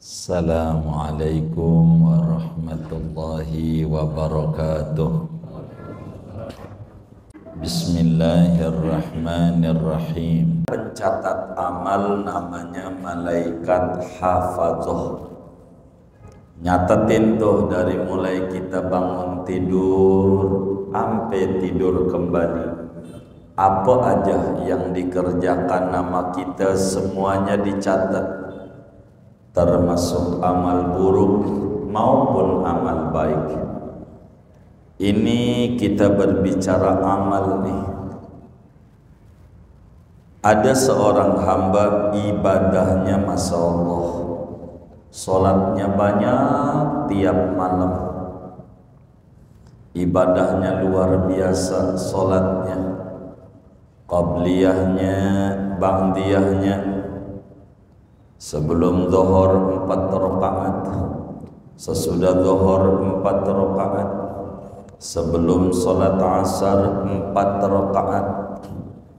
Assalamualaikum warahmatullahi wabarakatuh. Bismillahirrahmanirrahim. Pencatat amal namanya malaikat hafadzah. Nyatetin tuh dari mulai kita bangun tidur sampai tidur kembali. Apa aja yang dikerjakan nama kita semuanya dicatat, termasuk amal buruk maupun amal baik. Ini kita berbicara amal nih. Ada seorang hamba ibadahnya Masya Allah, sholatnya banyak tiap malam, ibadahnya luar biasa, sholatnya qabliyahnya, ba'diyahnya, sebelum zuhur 4 rakaat, sesudah zuhur 4 rakaat, sebelum salat asar 4 rakaat,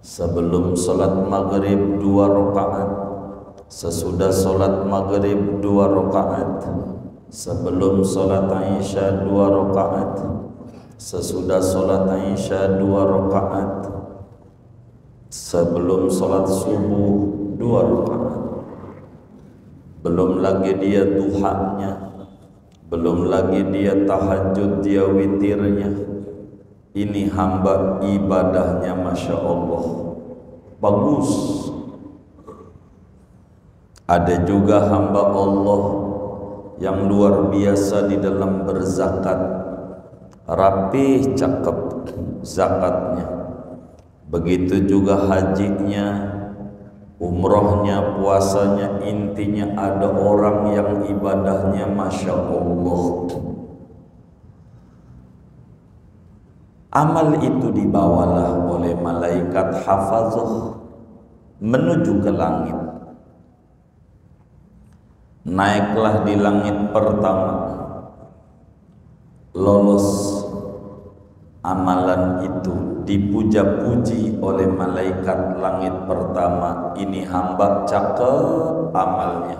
sebelum salat maghrib 2 rakaat, sesudah salat maghrib 2 rakaat, sebelum salat isya 2 rakaat, sesudah salat isya 2 rakaat, sebelum salat subuh 2 rakaat. Belum lagi dia duhanya, belum lagi dia tahajud, dia witirnya. Ini hamba ibadahnya Masya Allah bagus. Ada juga hamba Allah yang luar biasa di dalam berzakat, rapih cakep zakatnya. Begitu juga hajinya, umrohnya, puasanya. Intinya ada orang yang ibadahnya Masya Allah. Amal itu dibawalah oleh malaikat hafazah menuju ke langit. Naiklah di langit pertama, lolos amalan itu, dipuja-puji oleh malaikat langit pertama. Ini hamba cakep amalnya,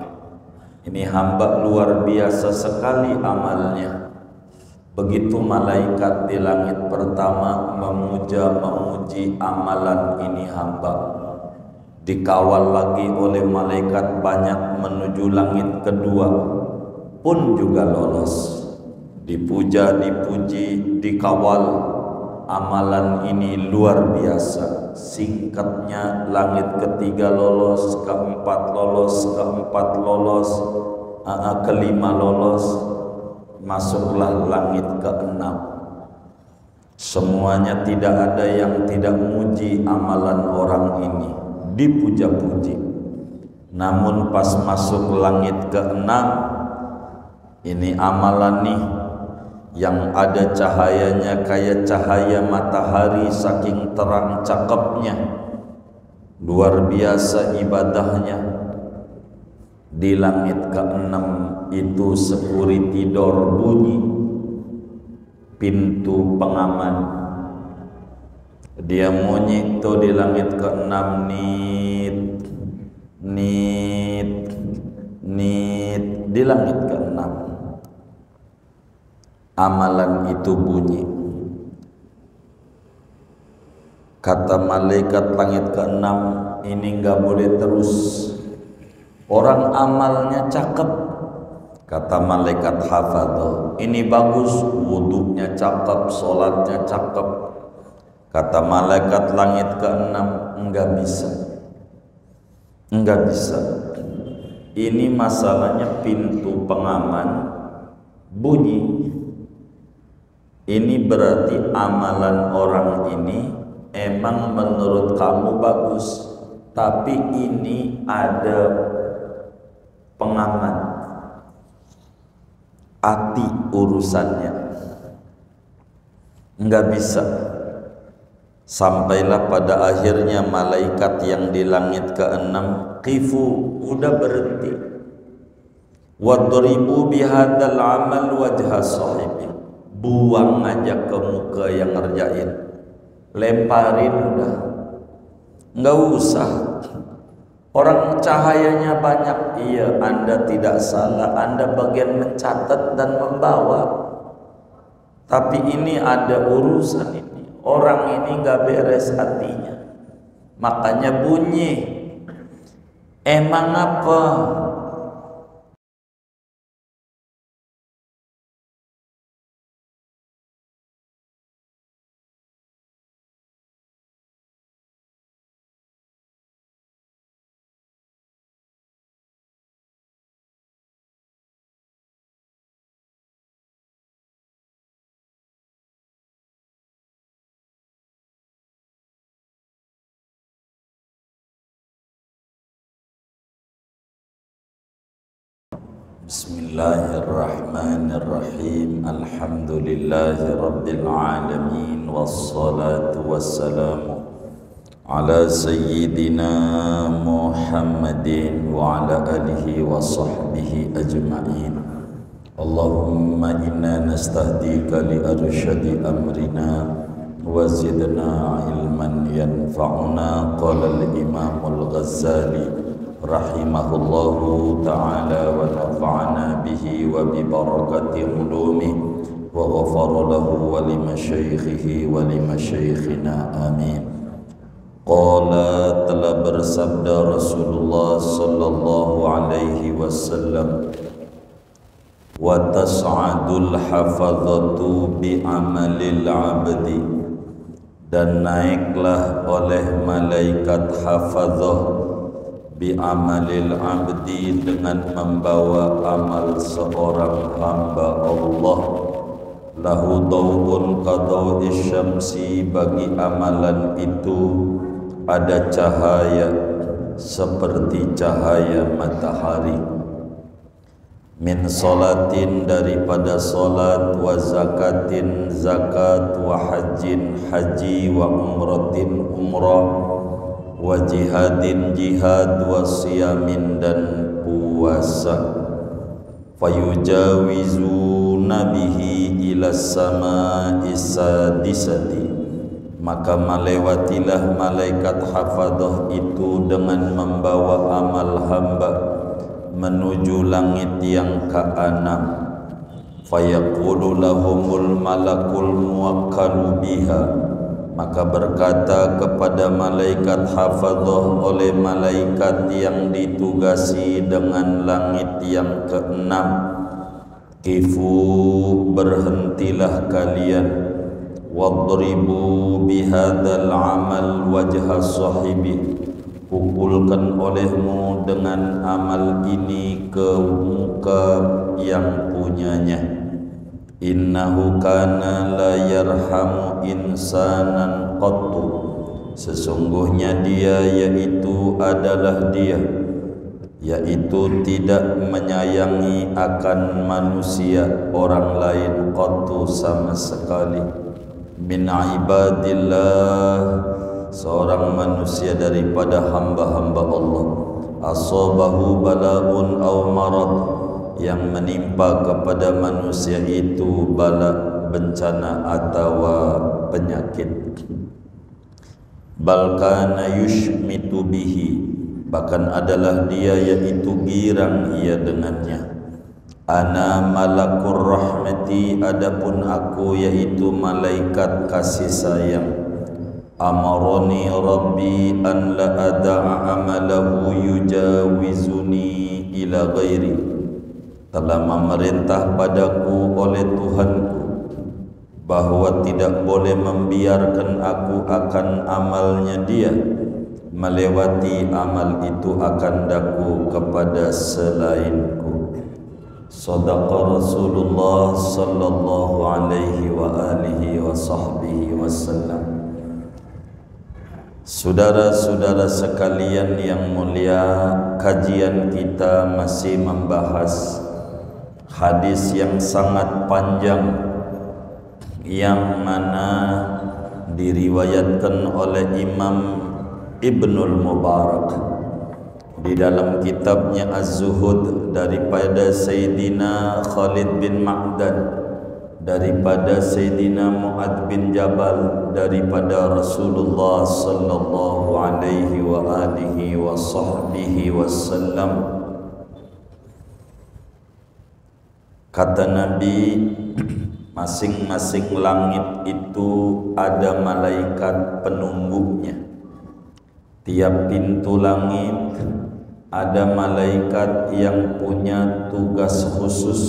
ini hamba luar biasa sekali amalnya. Begitu malaikat di langit pertama memuji amalan ini hamba, dikawal lagi oleh malaikat banyak menuju langit kedua, pun juga lolos, dipuja, dipuji, dikawal. Amalan ini luar biasa. Singkatnya, langit ketiga lolos, keempat lolos, kelima lolos, masuklah langit keenam. Semuanya tidak ada yang tidak muji amalan orang ini, dipuja-puji. Namun pas masuk langit keenam, ini amalan nih yang ada cahayanya kayak cahaya matahari, saking terang cakepnya, luar biasa ibadahnya. Di langit keenam itu security door bunyi, pintu pengaman. Dia bunyi itu di langit keenam, nit di langit keenam. Amalan itu bunyi. Kata malaikat langit keenam, ini enggak boleh terus. Orang amalnya cakep. Kata malaikat hafadzah, ini bagus, wudunya cakep, sholatnya cakep. Kata malaikat langit keenam, enggak bisa. Enggak bisa. Ini masalahnya pintu pengaman bunyi. Ini berarti amalan orang ini emang menurut kamu bagus, tapi ini ada pengaman, hati urusannya, enggak bisa. Sampailah pada akhirnya malaikat yang di langit keenam, qifu, udah berhenti. Wadribu bihadzal amal wajha sahibi, buang aja ke muka yang ngerjain, lemparin udah, nggak usah. Orang cahayanya banyak, iya, Anda tidak salah, Anda bagian mencatat dan membawa. Tapi ini ada urusan ini, orang ini gak beres hatinya, makanya bunyi. Emang apa? Bismillahirrahmanirrahim. Alhamdulillahi rabbil alamin. Wassalatu wassalamu ala sayyidina Muhammadin wa ala alihi wa sahbihi ajma'in. Allahumma inna nastahdika li arsyadi amrina wa zidna ilman yanfa'una. Qala al-imam al-Ghazali rahimahullahu ta'ala wa nafa'ana bihi wa bi barakati ulumi wa ghafara lahu wa li masyaikhihi wa li masyaikhina amin. Qala, telah bersabda Rasulullah sallallahu alaihi wasallam, wa tas'adul hafazatu bi amalil abdi, dan naiklah oleh malaikat hafazah bi amalil abdi, dengan membawa amal seorang hamba Allah. Lahu dawun qadawi syamsi, bagi amalan itu ada cahaya seperti cahaya matahari. Min salatin, daripada salat, wa zakatin zakat, wa hajjin haji, wa umratin umrah, wa jihadin jihad, wa siyamin, dan puasa. Fayujawizu nabihi ila sama'i sadisati, maka melewatilah malaikat hafadzah itu dengan membawa amal hamba menuju langit yang ke-6. Fayaqulu lahumul malakul muwakkalu biha, maka berkata kepada malaikat hafadzah oleh malaikat yang ditugasi dengan langit yang ke-6, kifu, berhentilah kalian, wadribu bihadzal amal wajha sahibi, pukulkan olehmu dengan amal ini ke muka yang punyanya. Innahu kana la yarhamu insanan qattu, sesungguhnya dia, yaitu adalah dia, yaitu tidak menyayangi akan manusia orang lain qattu, sama sekali. Min ibadillah, seorang manusia daripada hamba-hamba Allah. Asabahu bala'un aw marad, yang menimpa kepada manusia itu bala, bencana atau penyakit. Bal kana yushmitu bihi, bahkan adalah dia, yaitu girang ia dengannya. Ana malakur rahmati, adapun aku, yaitu malaikat kasih sayang. Amaroni rabbi an la ada'a amalahu yujawizuni ila ghairi, telah memerintah padaku oleh Tuhanku bahwa tidak boleh membiarkan aku akan amalnya dia melewati amal itu akan daku kepada selainku. Sadaqa Rasulullah sallallahu alaihi wa alihi wa sahbihi wasallam. Saudara-saudara sekalian yang mulia, kajian kita masih membahas hadis yang sangat panjang yang mana diriwayatkan oleh Imam Ibnul Mubarak di dalam kitabnya Az-Zuhud daripada Sayyidina Khalid bin Ma'dan daripada Sayyidina Mu'adz bin Jabal, daripada Rasulullah sallallahu alaihi wa alihi wa sahbihi wasallam. Kata Nabi, masing-masing langit itu ada malaikat penungguknya. Tiap pintu langit ada malaikat yang punya tugas khusus.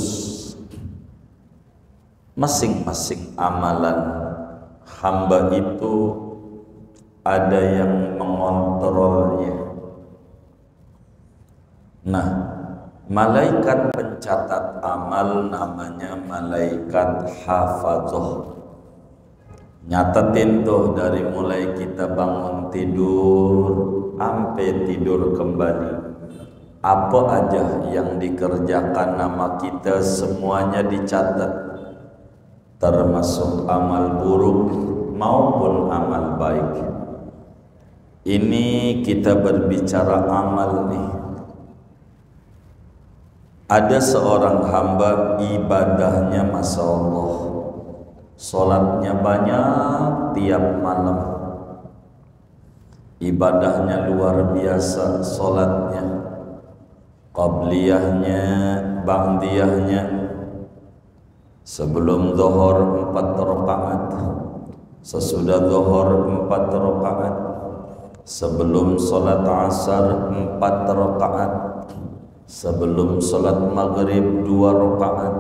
Masing-masing amalan hamba itu ada yang mengontrolnya. Nah, malaikat pencatat amal namanya malaikat hafadzah. Nyatetin tuh dari mulai kita bangun tidur sampai tidur kembali. Apa aja yang dikerjakan nama kita semuanya dicatat, termasuk amal buruk maupun amal baik. Ini kita berbicara amal nih. Ada seorang hamba ibadahnya Masya Allah, sholatnya banyak tiap malam, ibadahnya luar biasa, sholatnya, qabliyahnya, ba'diyahnya, sebelum zuhur 4 rakaat, sesudah zuhur 4 rakaat, sebelum sholat asar 4 rakaat, sebelum sholat maghrib 2 rakaat,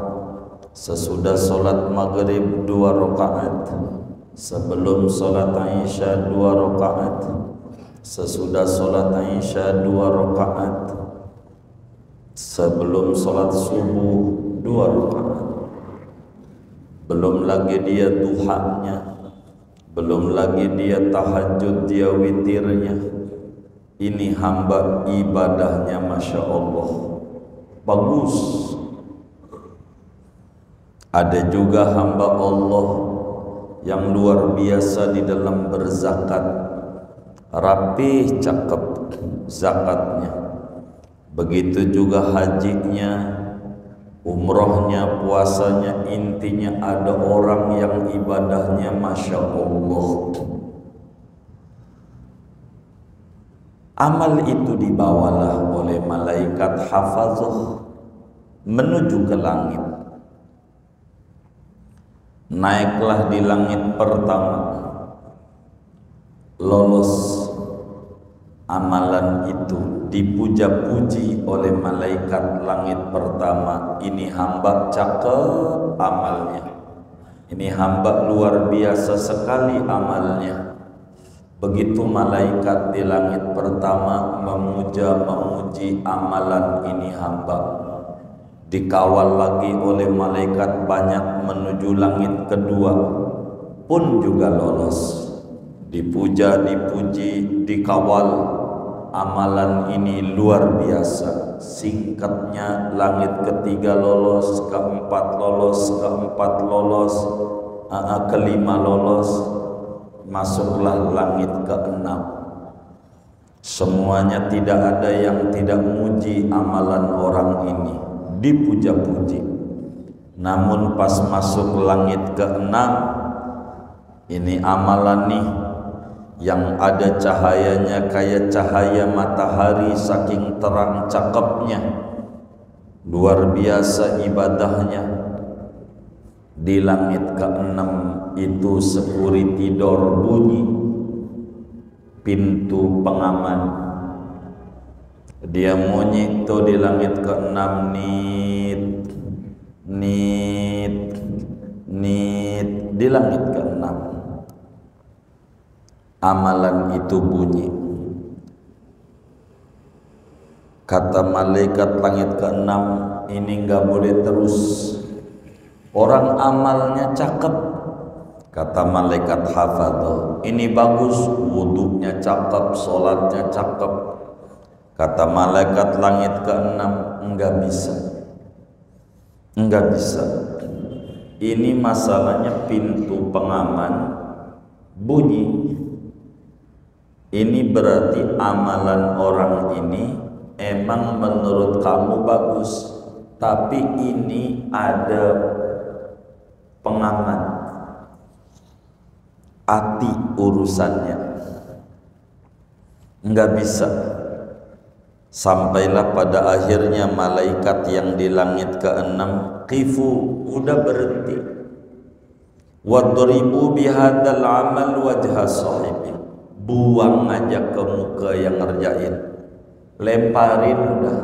sesudah sholat maghrib 2 rakaat, sebelum sholat isya 2 rakaat, sesudah sholat isya 2 rakaat, sebelum sholat subuh 2 rakaat. Belum lagi dia duhanya, belum lagi dia tahajud, dia witirnya. Ini hamba ibadahnya Masya Allah bagus. Ada juga hamba Allah yang luar biasa di dalam berzakat, rapih cakep zakatnya. Begitu juga hajinya, umrohnya, puasanya. Intinya ada orang yang ibadahnya Masya Allah. Amal itu dibawalah oleh malaikat hafazah menuju ke langit. Naiklah di langit pertama, lolos amalan itu, dipuja-puji oleh malaikat langit pertama. Ini hamba cakep amalnya, ini hamba luar biasa sekali amalnya. Begitu malaikat di langit pertama memuji amalan ini hamba, dikawal lagi oleh malaikat banyak menuju langit kedua, pun juga lolos. Dipuja, dipuji, dikawal. Amalan ini luar biasa. Singkatnya, langit ketiga lolos, keempat lolos, keempat lolos, kelima lolos, masuklah langit keenam. Semuanya tidak ada yang tidak muji amalan orang ini, dipuja-puji. Namun pas masuk langit keenam, ini amalan nih yang ada cahayanya kayak cahaya matahari, saking terang cakepnya, luar biasa ibadahnya. Di langit keenam itu security door bunyi, pintu pengaman. Dia bunyi itu di langit keenam, nit, nit, nit. Di langit keenam amalan itu bunyi. Kata malaikat langit keenam, ini nggak boleh terus. Orang amalnya cakep. Kata malaikat hafadzah, ini bagus, wudunya cakep, sholatnya cakep. Kata malaikat langit keenam, enggak bisa, enggak bisa. Ini masalahnya pintu pengaman bunyi. Ini berarti amalan orang ini emang menurut kamu bagus, tapi ini ada pengaman, hati urusannya, nggak bisa. Sampailah pada akhirnya malaikat yang di langit keenam, qifu, udah berhenti, wadribu bihadzal amal wajha sahibi, buang aja ke muka yang ngerjain, lemparin udah,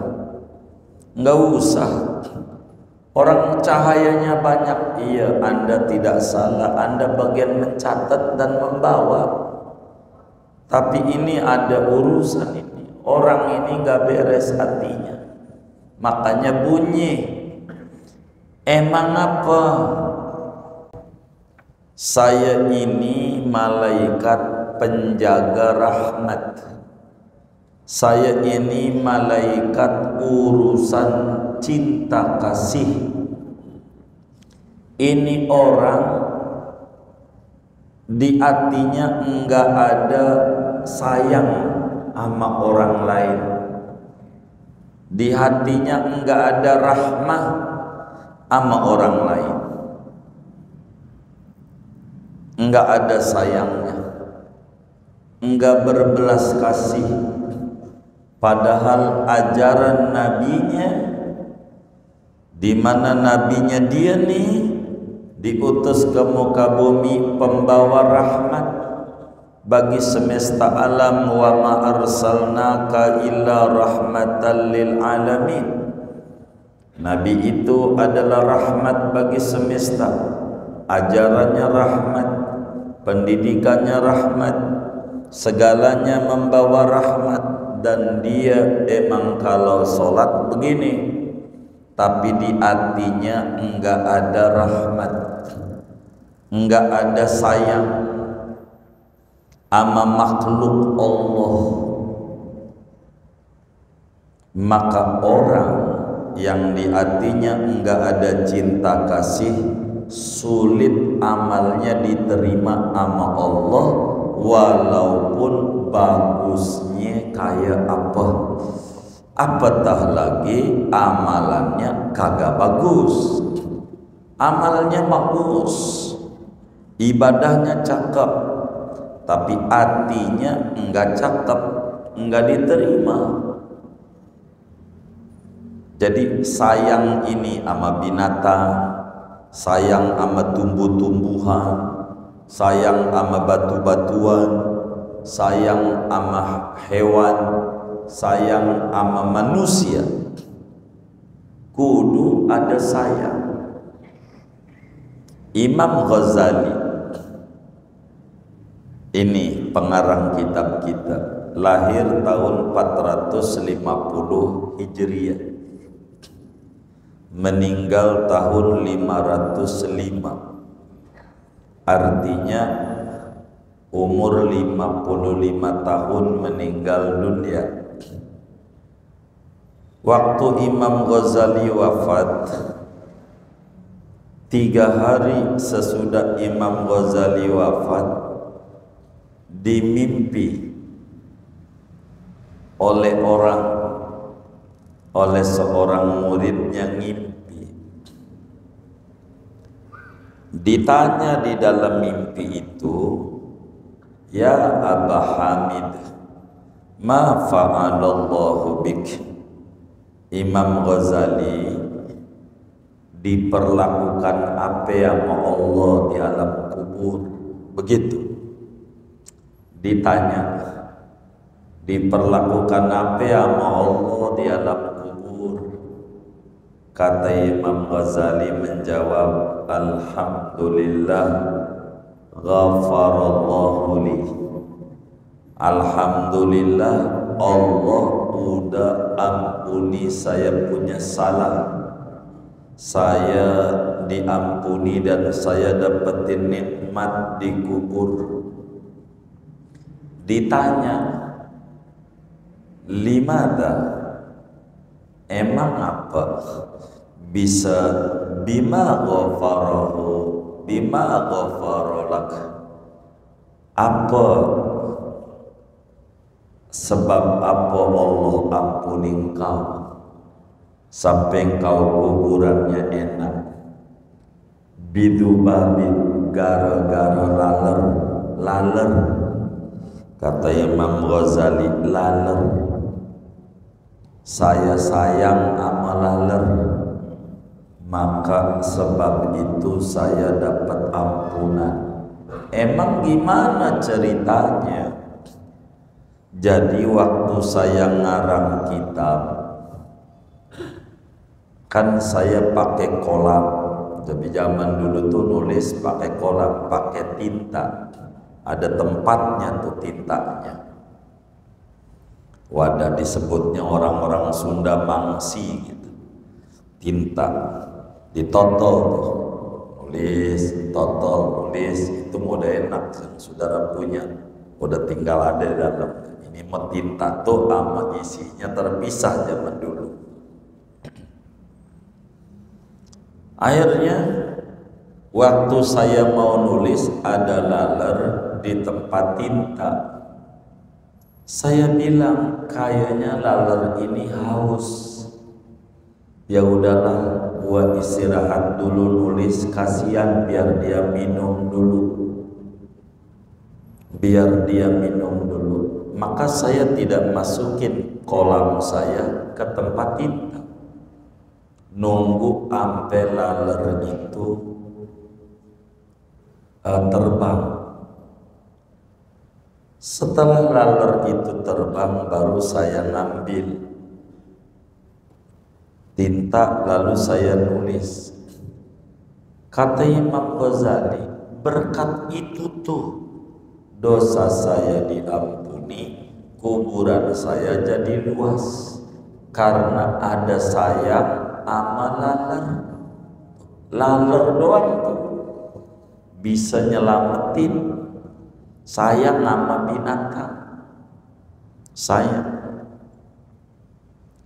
nggak usah. Orang cahayanya banyak, iya, Anda tidak salah, Anda bagian mencatat dan membawa. Tapi ini ada urusan ini, orang ini gak beres hatinya, makanya bunyi. Emang apa? Saya ini malaikat penjaga rahmat, saya ini malaikat urusan cinta kasih. Ini orang di hatinya enggak ada sayang sama orang lain, di hatinya enggak ada rahmah sama orang lain, enggak ada sayangnya, enggak berbelas kasih. Padahal ajaran nabinya, di mana nabinya dia nih diutus ke muka bumi pembawa rahmat bagi semesta alam, wa ma arsalnaka illa rahmatan lil alamin. Nabi itu adalah rahmat bagi semesta, ajarannya rahmat, pendidikannya rahmat, segalanya membawa rahmat. Dan dia emang kalau sholat begini, tapi di hatinya enggak ada rahmat, enggak ada sayang sama makhluk Allah. Maka orang yang di hatinya enggak ada cinta kasih, sulit amalnya diterima sama Allah, walaupun bagusnya kayak apa. Apatah lagi amalannya kagak bagus. Amalnya bagus, ibadahnya cakep, tapi hatinya enggak cakep, enggak diterima. Jadi sayang ini sama binatang, sayang sama tumbuh-tumbuhan, sayang sama batu-batuan, sayang sama hewan, sayang sama manusia, kudu ada sayang. Imam Ghazali ini pengarang kitab kita, lahir tahun 450 Hijriah, meninggal tahun 505. Artinya umur 55 tahun meninggal dunia. Waktu Imam Ghazali wafat, 3 hari sesudah Imam Ghazali wafat, dimimpi oleh seorang muridnya, ngimpi. Ditanya di dalam mimpi itu, ya Aba Hamid, ma fa'alallahu bik? Imam Ghazali diperlakukan apa sama Allah di alam kubur? Begitu ditanya, diperlakukan apa sama Allah di alam kubur? Kata Imam Ghazali menjawab, alhamdulillah ghafarallahu li. Alhamdulillah Allah udah ampuni saya punya salah, saya diampuni dan saya dapetin nikmat di kubur. Ditanya, limada, emang apa? Bisa bima ghafarahu, bima ghafaralak, apa sebab apa Allah ampuni engkau sampai engkau kuburannya enak? bidubabin gara-gara laler kata Imam Ghazali, laler saya sayang sama laler, maka sebab itu saya dapat ampunan. Emang gimana ceritanya? Jadi waktu saya ngarang kitab kan saya pakai kolam. Tapi zaman dulu tuh nulis pakai kolam, pakai tinta. Ada tempatnya tuh tintanya. Wadah disebutnya orang-orang Sunda mangsi gitu. Tinta ditotol tuh. Nulis, totol, nulis, itu udah enak yang saudara punya. Udah tinggal ada di dalam. Ini mah tinta tuh sama isinya terpisah zaman dulu. Akhirnya waktu saya mau nulis ada laler di tempat tinta. Saya bilang kayaknya laler ini haus. Ya udahlah, gua istirahat dulu nulis, kasihan biar dia minum dulu. Biar dia minum dulu. Maka saya tidak masukin kolam saya ke tempat tinta. Nunggu sampai laler itu terbang. Setelah laler itu terbang, baru saya ngambil tinta lalu saya nulis. Kata Imam Ghazali, berkat itu tuh dosa saya diampuni, kuburan saya jadi luas karena ada saya sama laler doang tuh bisa nyelamatin saya sama binatang, saya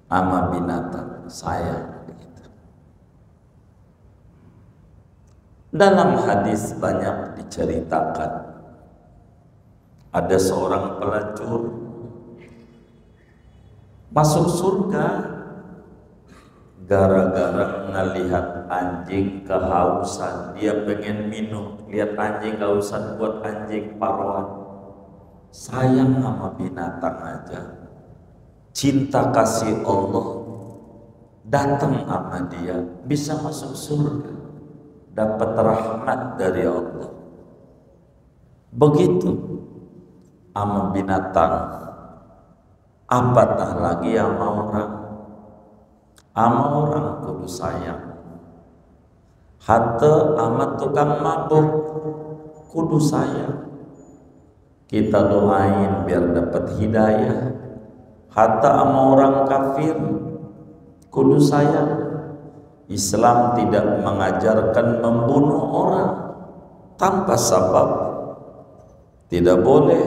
sama binatang, saya begitu. Dalam hadis banyak diceritakan ada seorang pelacur masuk surga gara-gara ngelihat anjing kehausan. Dia pengen minum, lihat anjing kehausan, buat anjing paruan. Sayang sama binatang aja, cinta kasih Allah datang sama dia, bisa masuk surga, dapat rahmat dari Allah. Begitu sama binatang, apatah lagi sama orang. Ama orang kudu sayang. Hatta ama tukang mabuk kudu sayang. Kita doain biar dapat hidayah. Hatta ama orang kafir kudu sayang. Islam tidak mengajarkan membunuh orang tanpa sebab. Tidak boleh.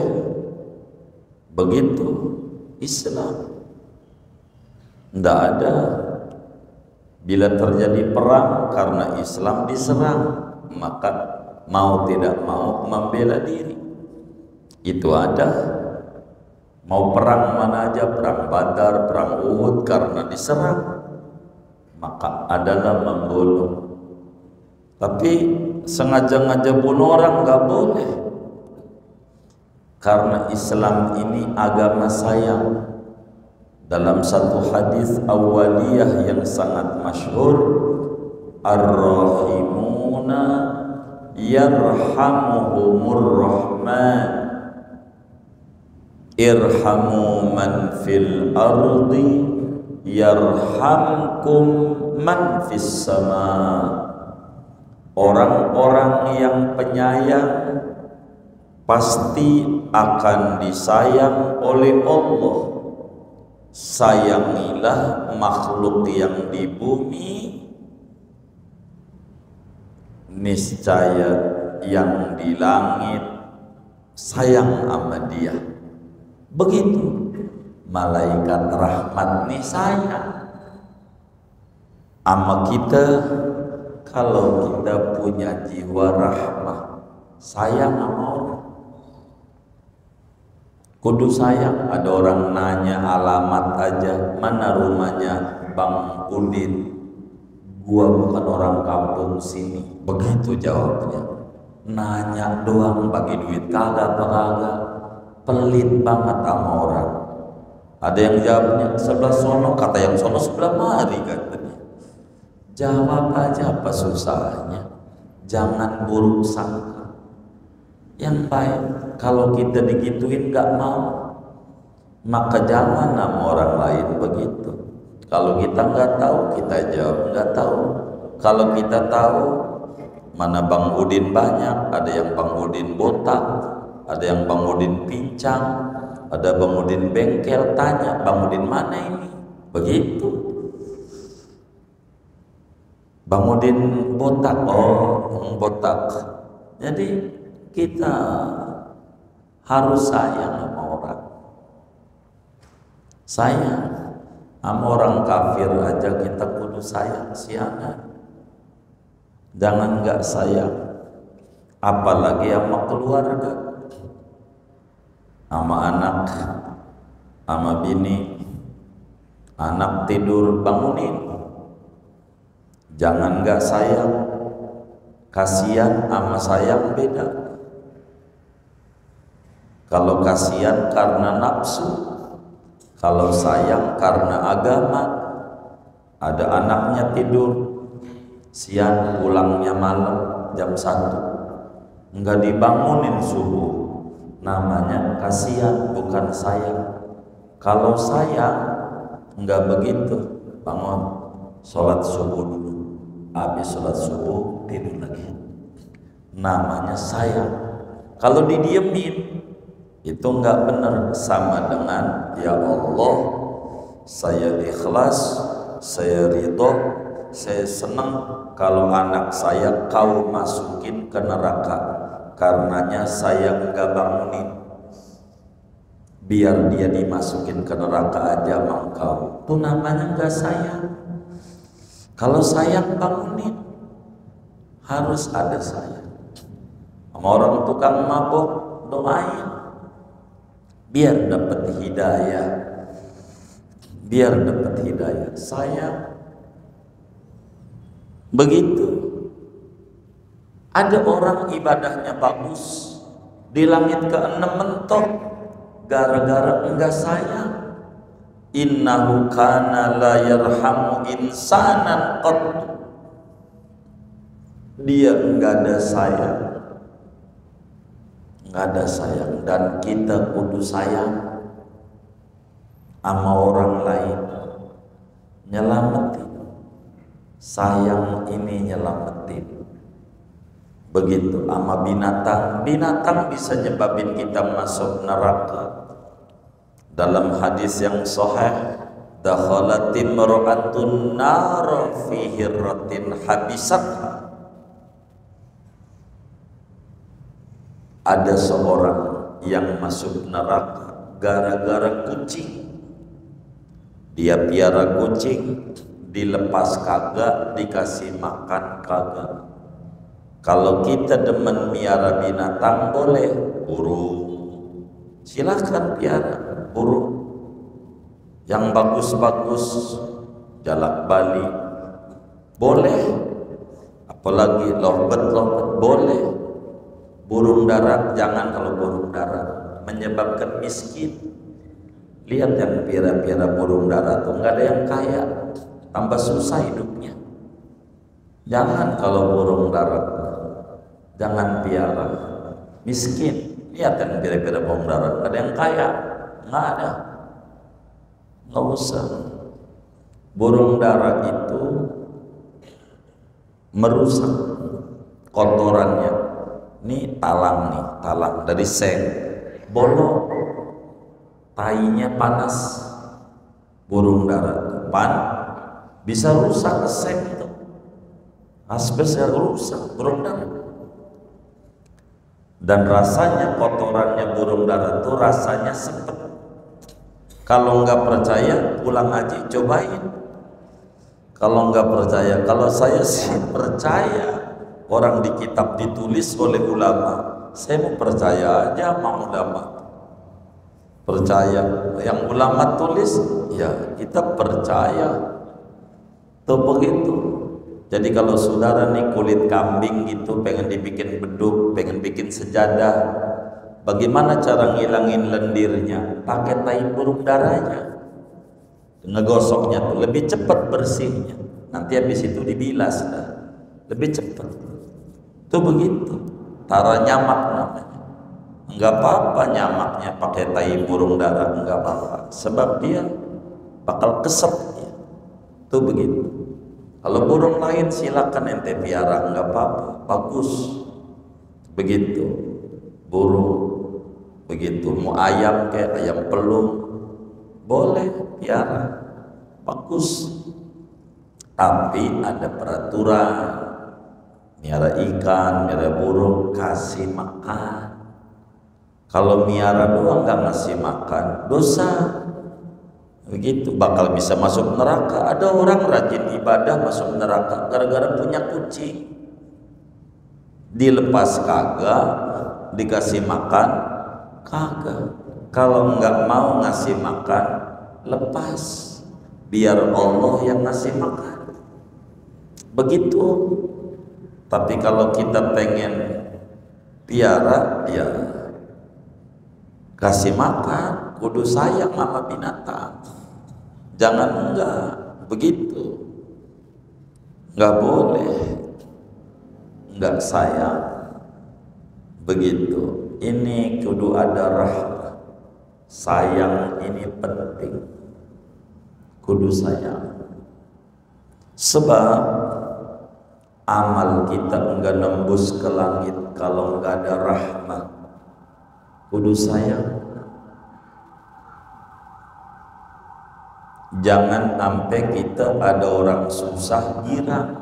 Begitu Islam. Tidak ada. Bila terjadi perang karena Islam diserang, maka mau tidak mau membela diri. Itu ada. Mau perang mana aja, perang Badar, perang Uhud, karena diserang, maka adalah membunuh. Tapi sengaja-ngaja bunuh orang nggak boleh. Karena Islam ini agama sayang. Dalam satu hadis awaliyah yang sangat masyhur, ar-rahimuna yarhamuhumur rahman irhamu man fil ardi yarhamkum man fis sama. Orang-orang yang penyayang pasti akan disayang oleh Allah. Sayangilah makhluk yang di bumi, niscaya yang di langit sayang sama dia. Begitu malaikat rahmat nih sayang sama kita. Kalau kita punya jiwa rahmah, sayang sama orang, kudu sayang. Ada orang nanya alamat aja, mana rumahnya Bang Udin, Gua bukan orang kampung sini. Begitu jawabnya. Nanya doang, bagi duit kagak apa kagak. Pelit banget sama orang. Ada yang jawabnya sebelah sono, kata yang sono sebelah mari katanya. Jawab aja, apa susahnya. Jangan buruk sangka. Yang baik, kalau kita digituin gak mau, maka jangan sama orang lain begitu. Kalau kita nggak tahu, kita jawab nggak tahu. Kalau kita tahu, mana Bang Udin banyak, ada yang Bang Udin botak, ada yang Bang Udin pincang, ada Bang Udin bengkel, tanya Bang Udin mana ini? Begitu. Bang Udin botak, oh botak. Jadi kita harus sayang sama orang. Sayang sama orang kafir aja kita kudu sayang, siangan. Jangan nggak sayang, apalagi sama keluarga, sama anak, sama bini. Anak tidur bangunin, jangan nggak sayang. Kasihan sama sayang beda. Kalau kasihan karena nafsu, kalau sayang karena agama. Ada anaknya tidur siang, pulangnya malam jam 1, enggak dibangunin subuh, namanya kasihan bukan sayang. Kalau sayang enggak begitu, bangun sholat subuh dulu, habis sholat subuh tidur lagi, namanya sayang. Kalau didiemin itu enggak benar, sama dengan ya Allah, saya ikhlas, saya ridho, saya senang kalau anak saya kau masukin ke neraka, karenanya saya enggak bangunin, biar dia dimasukin ke neraka aja mangkau. Itu namanya enggak sayang. Kalau sayang bangunin, harus ada sayang. Sama orang tukang mabok doain, biar dapat hidayah, biar dapat hidayah. Sayang. Begitu. Ada orang ibadahnya bagus, di langit ke-6 mentok, gara-gara enggak sayang. Innahu kana la yarhamu insanan qat. Dia enggak ada sayang, enggak ada sayang. Dan kita kudu sayang sama orang lain, nyelamatin. Sayang ini nyelamatin. Begitu sama binatang. Binatang bisa nyebabin kita masuk neraka. Dalam hadis yang sahih, dakhalatim mar'atun nar fi hirratin habisatha. Ada seorang yang masuk neraka gara-gara kucing. Dia piara kucing, dilepas kagak, dikasih makan kagak. Kalau kita demen miara binatang boleh, burung silakan piara burung yang bagus-bagus, jalak bali boleh, apalagi lovebird boleh. Burung darat jangan, kalau burung darat menyebabkan miskin. Lihat yang piara-piara burung darat tuh nggak ada yang kaya, tambah susah hidupnya. Jangan kalau burung darat, jangan piara, miskin. Lihat yang piara-piara burung darat, nggak ada yang kaya, nggak ada, nggak usah. Burung darat itu merusak kotorannya. Ini talang nih, talang dari seng, bolong, tainya panas. Burung darat bisa rusak seng itu, aspesnya rusak burung darat. Dan rasanya kotorannya burung darat itu rasanya sepet. Kalau nggak percaya pulang aja cobain. Kalau nggak percaya, kalau saya sih percaya. Orang di kitab ditulis oleh ulama, saya mau percaya aja sama ulama. Percaya yang ulama tulis, ya kita percaya. Tuh begitu. Jadi kalau saudara nih kulit kambing gitu pengen dibikin beduk, pengen bikin sejadah, bagaimana cara ngilangin lendirnya? Pakai tai burung darahnya, ngegosoknya tuh lebih cepat bersihnya. Nanti habis itu dibilas dah, lebih cepat. Tuh begitu. Tara nyamak namanya. Enggak apa-apa nyamaknya pakai tai burung darah, enggak apa-apa. Sebab dia bakal kesep dia. Tuh begitu. Kalau burung lain silakan ente piara, enggak apa-apa, bagus. Begitu. Burung begitu. Mau ayam kayak ayam pelung, boleh piara, bagus. Tapi ada peraturan. Miara ikan, miara burung, kasih makan. Kalau miara doang nggak ngasih makan, dosa. Begitu, bakal bisa masuk neraka. Ada orang rajin ibadah masuk neraka gara-gara punya kucing. Dilepas kagak, dikasih makan kagak. Kalau nggak mau ngasih makan, lepas. Biar Allah yang ngasih makan. Begitu. Tapi kalau kita pengen piara, ya kasih makan, kudu sayang sama binatang. Jangan enggak, begitu. Enggak boleh. Enggak sayang. Begitu. Ini kudu ada rahmah. Sayang ini penting. Kudu sayang. Sebab amal kita enggak nembus ke langit kalau enggak ada rahmah. Kudu sayang. Jangan sampai kita ada orang susah girang.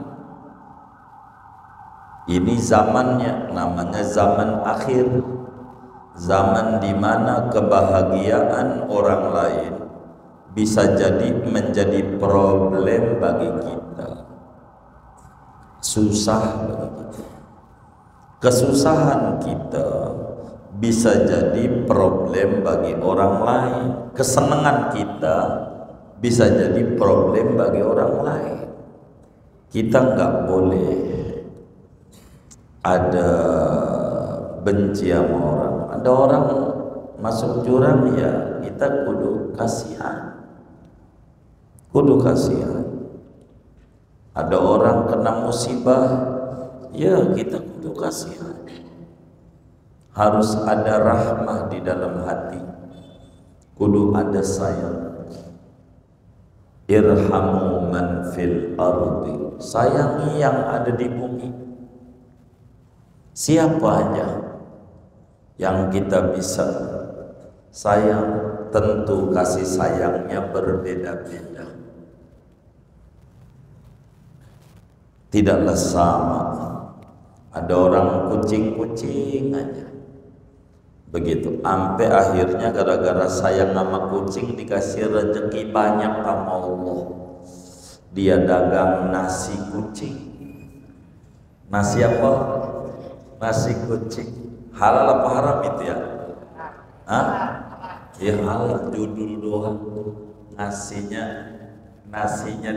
Ini zamannya, namanya zaman akhir. Zaman dimana kebahagiaan orang lain bisa jadi menjadi problem bagi kita. Susah bagi kita. Kesusahan kita bisa jadi problem bagi orang lain. Kesenangan kita bisa jadi problem bagi orang lain. Kita nggak boleh ada benci sama orang. Ada orang masuk jurang, ya kita kudu kasihan. Kudu kasihan. Ada orang kena musibah, ya kita kudu kasihan. Harus ada rahmah di dalam hati. Kudu ada sayang. Irhamu man fil ardi. Sayangi yang ada di bumi. Siapa aja yang kita bisa sayang, tentu kasih sayangnya berbeda-beda. Tidaklah sama. Ada orang kucing-kucing aja. Begitu, sampai akhirnya gara-gara sayang sama kucing dikasih rezeki banyak sama Allah. Dia dagang nasi kucing. Nasi apa? Nasi kucing. Halal apa haram itu ya? Hah? Ya halal, judul doang. Nasinya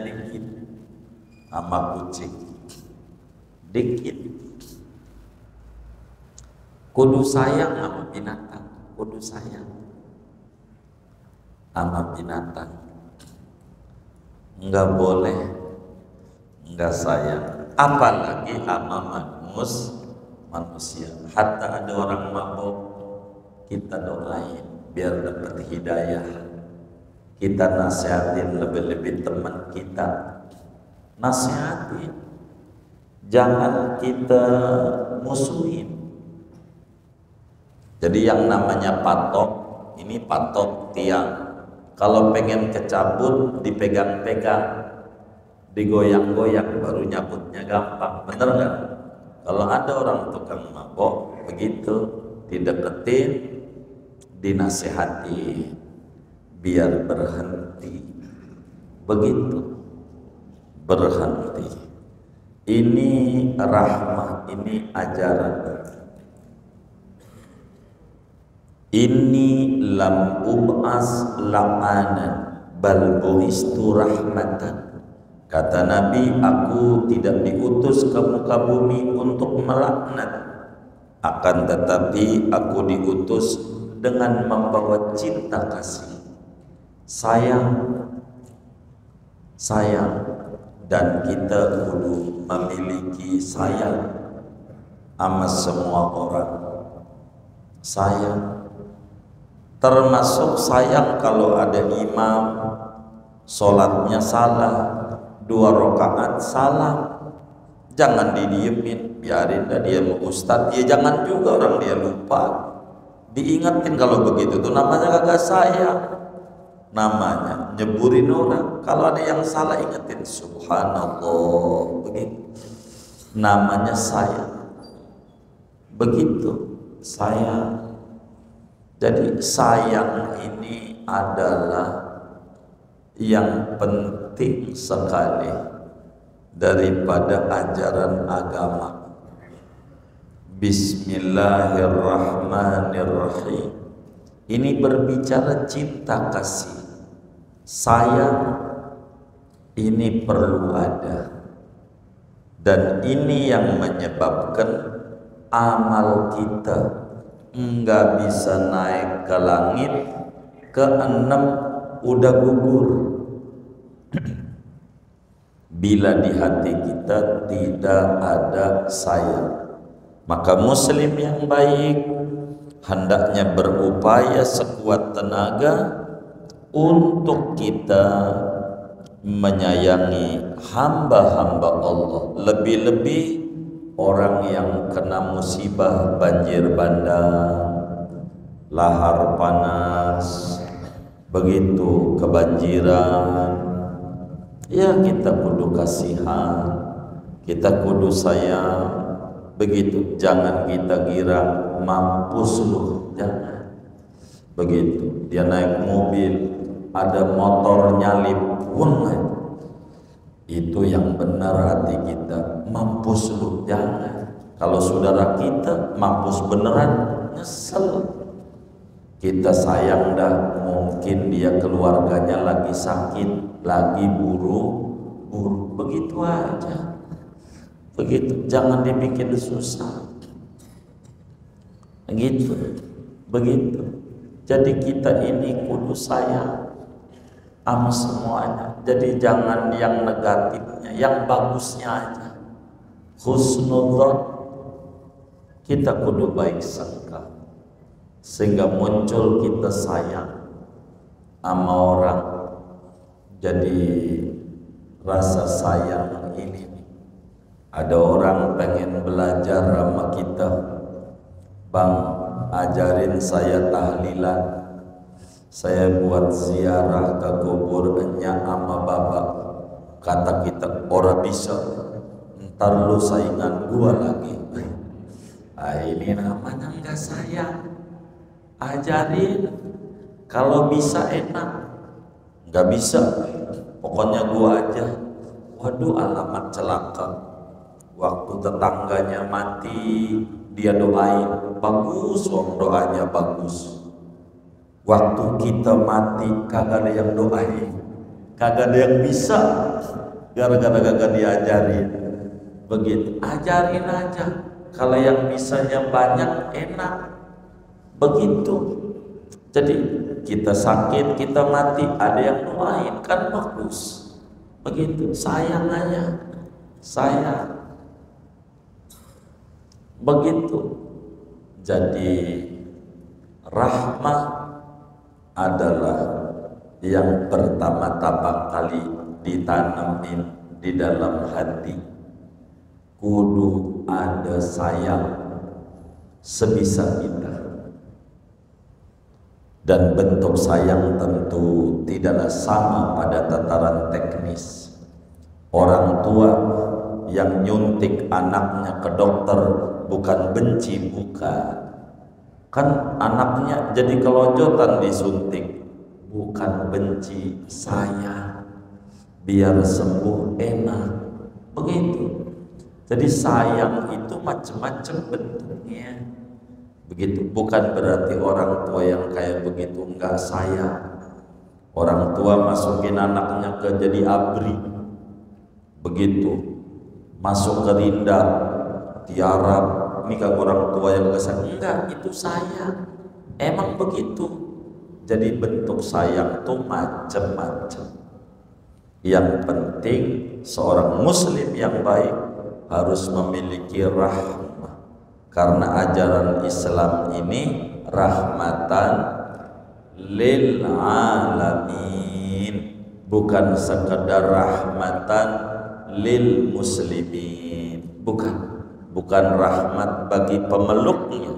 dikit sama kucing. Dikit. Kudu sayang sama binatang, kudu sayang sama binatang. Enggak boleh enggak sayang, apalagi sama manusia. Hatta ada orang mabuk, kita doain biar dapat hidayah. Kita nasihatin, lebih-lebih teman kita nasihatin. Jangan kita musuhin. Jadi yang namanya patok, ini patok tiang. Kalau pengen kecabut, dipegang-pegang, digoyang-goyang, baru nyabutnya gampang. Bener nggak? Kalau ada orang tukang mabok, begitu, dideketin, dinasehati, biar berhenti. Begitu, berhenti. Ini rahmah, ini ajaran. Inni lam ub'as la'anan bal bu'istu rahmatan. Kata Nabi, aku tidak diutus ke muka bumi untuk melaknat, akan tetapi aku diutus dengan membawa cinta kasih, sayang. Dan kita kudu memiliki sayang sama semua orang. Sayang, termasuk sayang kalau ada imam sholatnya salah, 2 rakaat salah, jangan didiemin, biarin dah dia mau ustadz, ya jangan juga orang dia lupa, diingetin. Kalau begitu tuh namanya kagak sayang, namanya nyeburin orang. Kalau ada yang salah ingetin, subhanallah, begitu namanya sayang. Begitu sayang. Jadi sayang ini adalah yang penting sekali daripada ajaran agama. Bismillahirrahmanirrahim. Ini berbicara cinta kasih, sayang. Ini perlu ada, dan ini yang menyebabkan amal kita enggak bisa naik ke langit, ke-6 udah gugur. Bila di hati kita tidak ada sayang, maka muslim yang baik hendaknya berupaya sekuat tenaga untuk kita menyayangi hamba-hamba Allah, lebih-lebih orang yang kena musibah banjir bandang, lahar panas, begitu kebanjiran. Ya kita kudu kasihan, kita kudu sayang. Begitu, jangan kita kira mampus lu, jangan. Begitu, dia naik mobil, ada motor nyalip, weng, itu yang benar hati kita, mampus lu, jangan. Kalau saudara kita mampus beneran, nyesel. Kita sayang dah, mungkin dia keluarganya lagi sakit, lagi buru-buru, begitu aja. Begitu, jangan dibikin susah. Begitu. Jadi kita ini kudu sayang sama semuanya. Jadi jangan yang negatifnya, yang bagusnya aja. Husnudzon, kita kudu baik sangka, sehingga muncul kita sayang sama orang. Jadi rasa sayang ini, ada orang pengen belajar sama kita, bang, ajarin saya tahlilan, saya buat ziarah ke kubur enya sama bapak. Kata kita, ora bisa, ntar lu saingan gua lagi. Ini namanya enggak sayang. Ajarin, kalau bisa enak, nggak bisa pokoknya gua aja. Waduh, alamat celaka. Waktu tetangganya mati, dia doain, bagus, doanya bagus. Waktu kita mati, kagak ada yang doain, kagak ada yang bisa, gara-gara kagak diajarin. Begitu, ajarin aja. Kalau yang bisanya banyak, enak. Begitu. Jadi kita sakit, kita mati, ada yang doain, kan bagus. Begitu, sayang aja, sayang. Begitu. Jadi rahmah adalah yang pertama-tama kali ditanamin di dalam hati. Kudu ada sayang sebisa kita. Dan bentuk sayang tentu tidaklah sama pada tataran teknis. Orang tua yang nyuntik anaknya ke dokter bukan benci, bukan. Kan anaknya jadi kelojotan disuntik, bukan benci, sayang, biar sembuh enak. Begitu. Jadi sayang itu macam-macam bentuknya. Begitu, bukan berarti orang tua yang kayak begitu enggak sayang. Orang tua masukin anaknya ke jadi ABRI, begitu masuk ke Rinda tiarap ini kan orang tua yang kesal, enggak, itu sayang, emang begitu. Jadi bentuk sayang tuh macam-macam. Yang penting seorang muslim yang baik harus memiliki rahmah, karena ajaran Islam ini rahmatan lil alamin, bukan sekedar rahmatan lil muslimin, bukan rahmat bagi pemeluknya,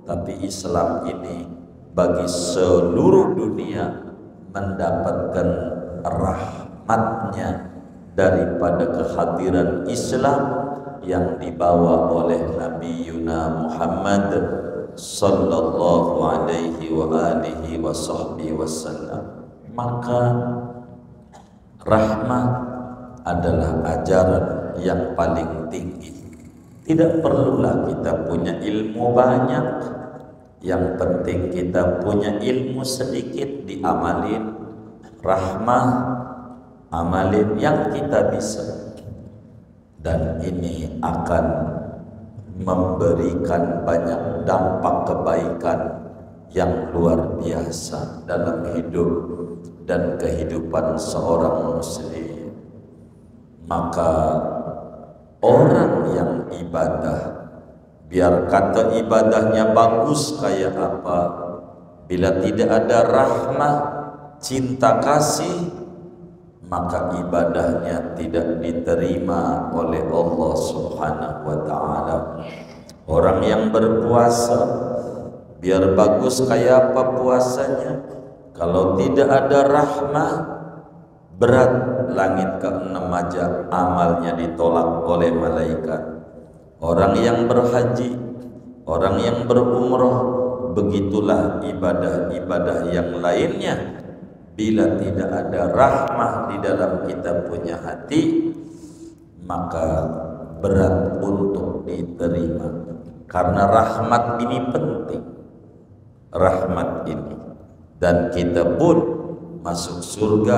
tapi Islam ini bagi seluruh dunia mendapatkan rahmatnya daripada kehadiran Islam yang dibawa oleh Nabi Yuna Muhammad sallallahu alaihi wa alihi wa sahbihi wasallam. Maka rahmat adalah ajaran yang paling tinggi. Tidak perlulah kita punya ilmu banyak, yang penting kita punya ilmu sedikit, diamalin. Rahmah, amalin yang kita bisa, dan ini akan memberikan banyak dampak kebaikan yang luar biasa dalam hidup dan kehidupan seorang muslim. Maka orang yang ibadah, biar kata ibadahnya bagus kayak apa, bila tidak ada rahmah, cinta kasih, maka ibadahnya tidak diterima oleh Allah Subhanahu wa ta'ala. Orang yang berpuasa, biar bagus kayak apa puasanya, kalau tidak ada rahmah, berat langit ke-6 aja amalnya ditolak oleh malaikat. Orang yang berhaji, orang yang berumrah, begitulah ibadah-ibadah yang lainnya. Bila tidak ada rahmah di dalam kita punya hati, maka berat untuk diterima. Karena rahmat ini penting, rahmat ini, dan kita pun masuk surga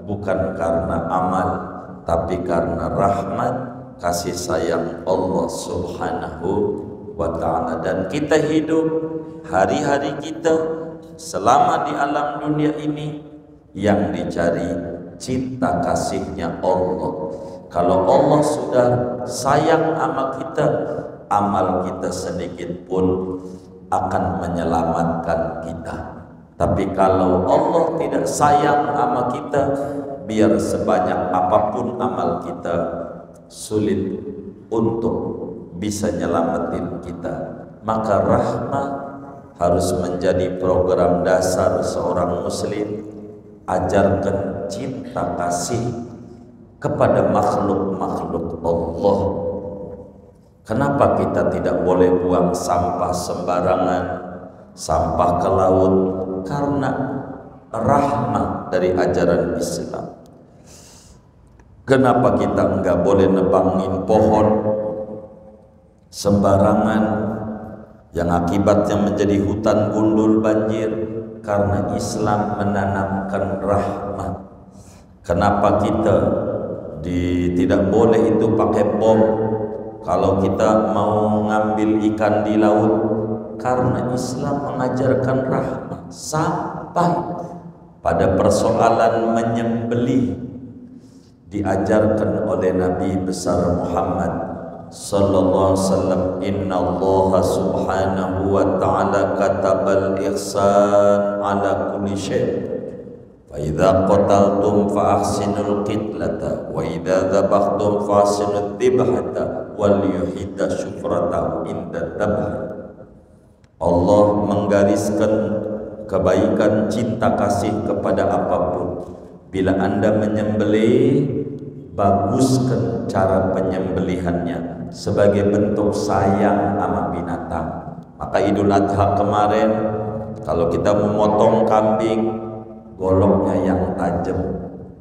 bukan karena amal, tapi karena rahmat, kasih sayang Allah Subhanahu wa ta'ala. Dan kita hidup hari-hari kita selama di alam dunia ini, yang dicari cinta kasihnya Allah. Kalau Allah sudah sayang sama kita, amal kita sedikit pun akan menyelamatkan kita. Tapi kalau Allah tidak sayang sama kita, biar sebanyak apapun amal kita, sulit untuk bisa nyelamatin kita. Maka rahmat harus menjadi program dasar seorang muslim. Ajarkan cinta kasih kepada makhluk-makhluk Allah. Kenapa kita tidak boleh buang sampah sembarangan, sampah ke laut? Karena rahmat dari ajaran Islam. Kenapa kita enggak boleh nebangin pohon sembarangan yang akibatnya menjadi hutan gundul banjir? Karena Islam menanamkan rahmat. Kenapa kita tidak boleh itu pakai bom kalau kita mau ngambil ikan di laut? Karena Islam mengajarkan rahmat. Sampai pada persoalan menyembelih diajarkan oleh Nabi besar Muhammad sallallahu alaihi wasallam, innallaha subhanahu wa ta'ala katabal ihsan ala kulli syai', fa idza qataltum fa ahsinul qitlata wa idza dzabakhtum fa ahsinudz dzibhata wal yuhidda syufratahu inda dzabh. Allah menggariskan kebaikan cinta kasih kepada apapun. Bila Anda menyembelih, baguskan cara penyembelihannya sebagai bentuk sayang sama binatang. Maka Idul Adha kemarin, kalau kita memotong kambing, goloknya yang tajam.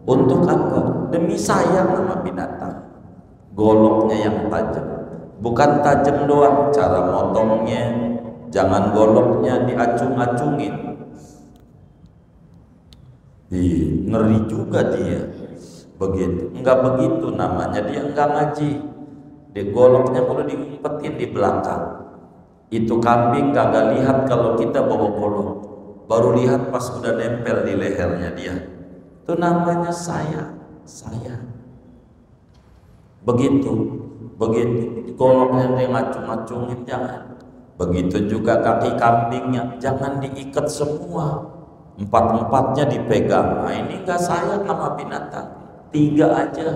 Untuk apa? Demi sayang sama binatang. Goloknya yang tajam. Bukan tajam doang, cara motongnya, jangan goloknya diacung-acungin. Ngeri juga dia. begitu. Enggak begitu namanya, dia enggak ngaji. Di goloknya perlu diumpetin di belakang. Itu kambing kagak lihat kalau kita bawa golok, baru lihat pas udah nempel di lehernya dia. Itu namanya saya. Begitu goloknya dia ngacung-ngacungin, jangan. Begitu juga kaki kambingnya, jangan diikat semua, empat-empatnya dipegang. Nah ini enggak sayang sama binatang, 3 aja,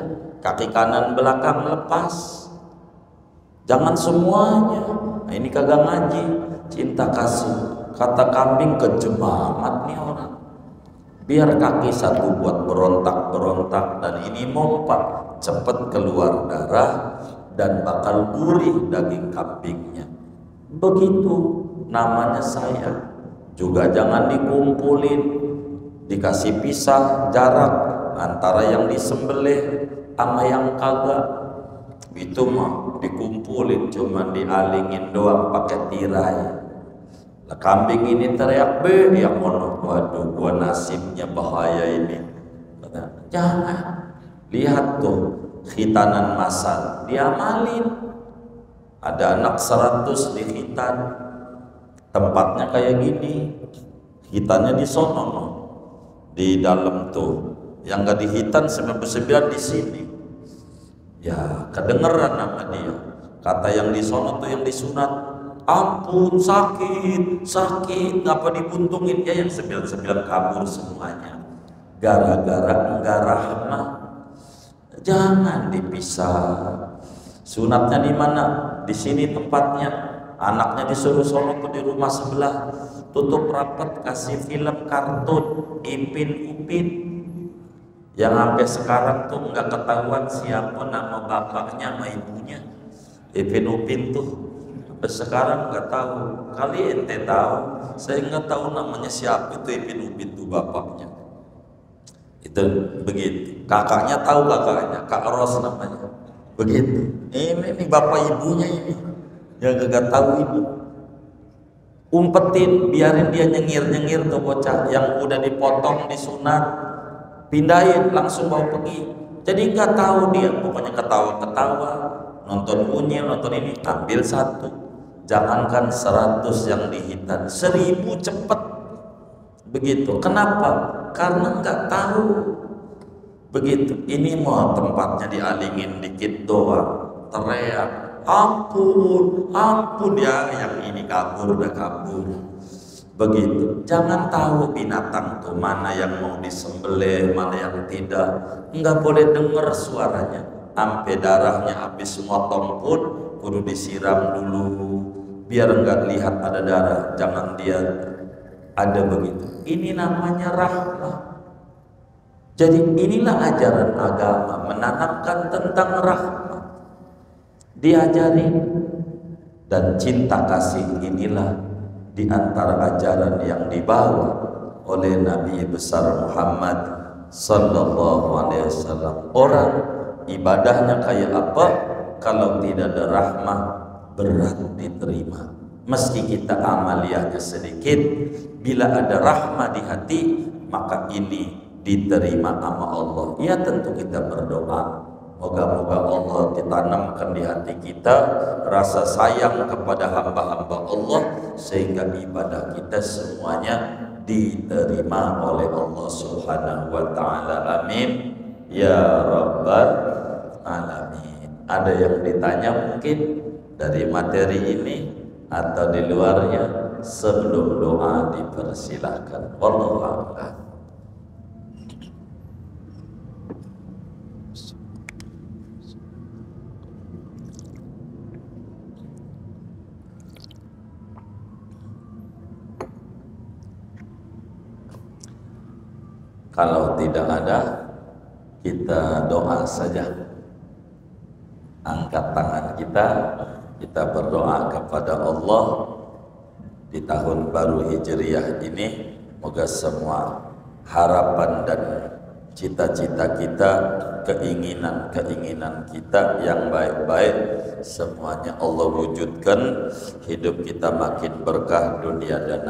kaki kanan belakang lepas, jangan semuanya. Nah ini kagak ngaji, cinta kasih. Kata kambing kejem amat nih orang, biar kaki satu buat berontak-berontak, dan ini mompak cepet keluar darah dan bakal gurih daging kambingnya. Begitu namanya saya. Juga jangan dikumpulin, dikasih pisah jarak antara yang disembelih sama yang kagak. Itu mah dikumpulin, cuman dialingin doang pakai tirai. Lah kambing ini teriak be, yang ono, waduh gua nasibnya bahaya ini. Jangan. Lihat tuh khitanan masal, diamalin. Ada anak 100 di khitan, tempatnya kayak gini, khitannya di sono, di dalam tuh. Yang gak di khitan 99 di sini. Ya kedengeran nama dia. Kata yang di sono tuh yang disunat, ampun sakit, ngapa dibuntungin? Ya yang 99 kabur semuanya, gara-gara enggak rahmah. Jangan dipisah. Sunatnya di mana? Di sini tempatnya. Anaknya disuruh sono tuh di rumah sebelah, tutup rapat, kasih film kartun Ipin Upin, yang sampai sekarang tuh nggak ketahuan siapa nama bapaknya sama ibunya. Ipin Upin tuh sampai sekarang nggak tahu. Kali ente tahu, saya nggak tahu namanya siapa itu Ipin Upin tuh bapaknya. Itu begitu. Kakaknya tahu, kakaknya Kak Ros namanya. Begitu. Ini bapak ibunya ini yang gak tahu ini. Umpetin, biarin dia nyengir tuh bocah yang udah dipotong, disunat, pindahin, langsung bawa pergi. Jadi nggak tahu dia, pokoknya ketawa-ketawa, nonton unyil, nonton ini, ambil 1. Jangankan 100 yang dihitan, 1000 cepet. Begitu. Kenapa? Karena nggak tahu. Begitu. Ini mau tempatnya dialingin dikit doang, teriak ampun ya, yang ini kabur udah kabur. Begitu. Jangan tahu binatang tuh mana yang mau disembelih, mana yang tidak. Nggak boleh denger suaranya. Sampai darahnya habis motong pun kudu disiram dulu, biar nggak lihat ada darah. Jangan dia ada begitu. Ini namanya rahmah. Jadi inilah ajaran agama, menanamkan tentang rahmah, diajari. Dan cinta kasih inilah di antara ajaran yang dibawa oleh Nabi besar Muhammad sallallahu alaihi wasallam. Orang ibadahnya kayak apa? Kalau tidak ada rahmah, berat diterima. Meski kita amaliyahnya sedikit, bila ada rahmah di hati, maka ini diterima sama Allah. Ya tentu kita berdoa, moga-moga Allah ditanamkan di hati kita rasa sayang kepada hamba-hamba Allah, sehingga ibadah kita semuanya diterima oleh Allah Subhanahu wa ta'ala. Amin ya rabbal alamin. Ada yang ditanya mungkin dari materi ini atau di luarnya? Sebelum doa dipersilahkan. Wallahu a'lam. Kalau tidak ada, kita doa saja. Angkat tangan kita berdoa kepada Allah di tahun baru Hijriah ini. Moga semua harapan dan cita-cita kita, keinginan kita yang baik-baik, semuanya Allah wujudkan. Hidup kita makin berkah dunia dan akhirat.